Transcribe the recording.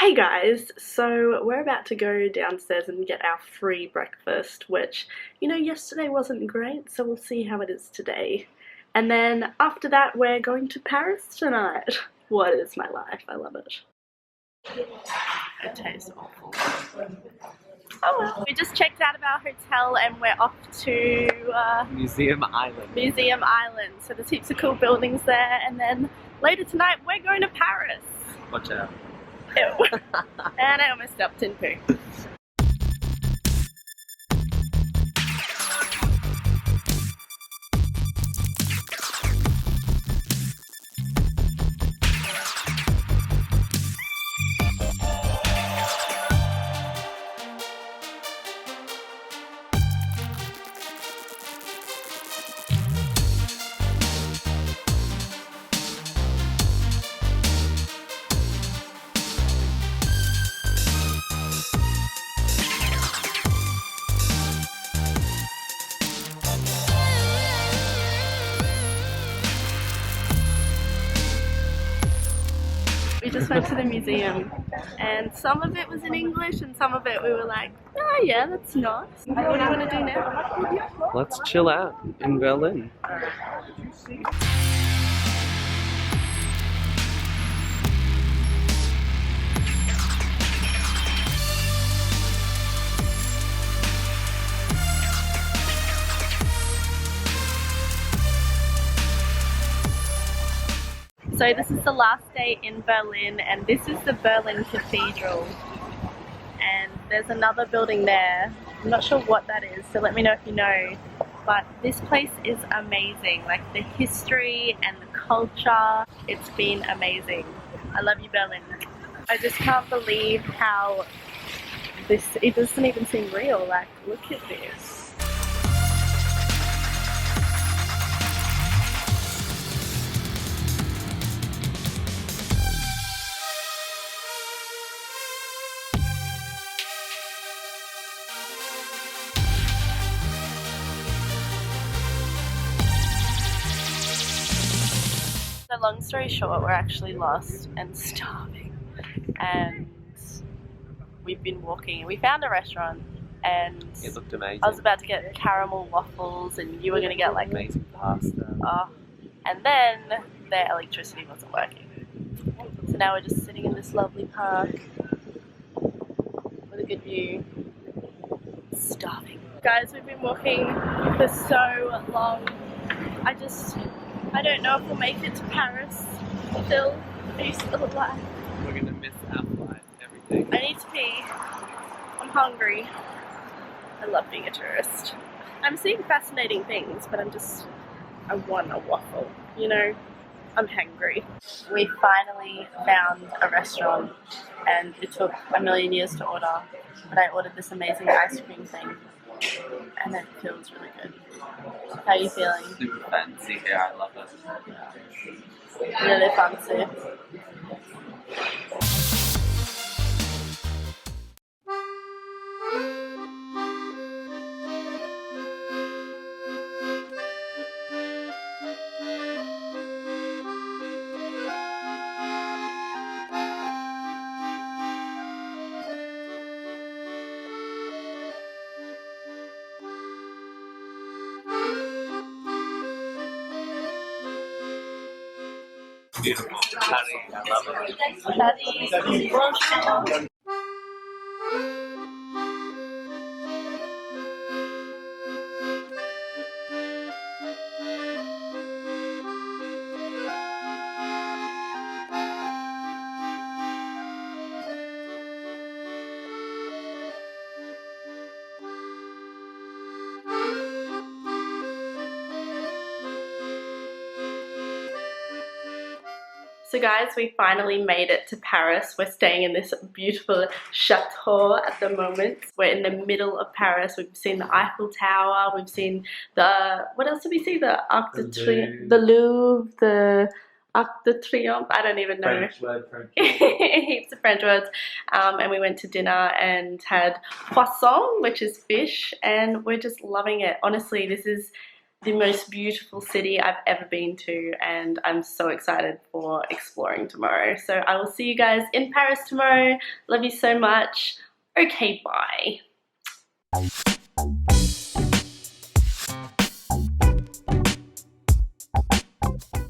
Hey guys, so we're about to go downstairs and get our free breakfast, which, you know, yesterday wasn't great, so we'll see how it is today. And then after that, we're going to Paris tonight. What is my life? I love it. It tastes awful. Oh well. We just checked out of our hotel and we're off to Museum Island. Museum Island. So there's heaps of cool buildings there, and then later tonight we're going to Paris. Watch out. Ew. And I almost stepped in poo. We just went to the museum and some of it was in English and some of it we were like, oh yeah, that's nice. What do you want to do now? Let's chill out in Berlin. So this is the last day in Berlin and this is the Berlin Cathedral. And there's another building there. I'm not sure what that is, so let me know if you know. But this place is amazing. Like the history and the culture, it's been amazing. I love you, Berlin. I just can't believe how it doesn't even seem real. Like, look at this. So long story short, we're actually lost and starving, and we've been walking. We found a restaurant and It looked amazing. I was about to get caramel waffles and you were going to get like amazing pasta. And then the electricity wasn't working. So now we're just sitting in this lovely park with a good view. Starving. Guys, we've been walking for so long. I don't know if we'll make it to Paris. Phil, are you still alive? We're gonna miss our flight, everything. I need to pee. I'm hungry. I love being a tourist. I'm seeing fascinating things, but I want a waffle, you know? I'm hangry. We finally found a restaurant and it took a million years to order, but I ordered this amazing ice cream thing and it feels really good. How are you feeling? Super fancy here, I love it. Really fancy. Beautiful. Patty, I love it. Patty, bonjour. So guys, we finally made it to Paris. We're staying in this beautiful chateau at the moment. We're in the middle of Paris. We've seen the Eiffel Tower. We've seen the, what else did we see? The Arc de Triomphe, the Louvre, the Arc de Triomphe. I don't even know. French word. Heaps of French words. And we went to dinner and had poisson, which is fish, and we're just loving it. Honestly, this is the most beautiful city I've ever been to, and I'm so excited for exploring tomorrow. So I will see you guys in Paris tomorrow. Love you so much. Okay, bye.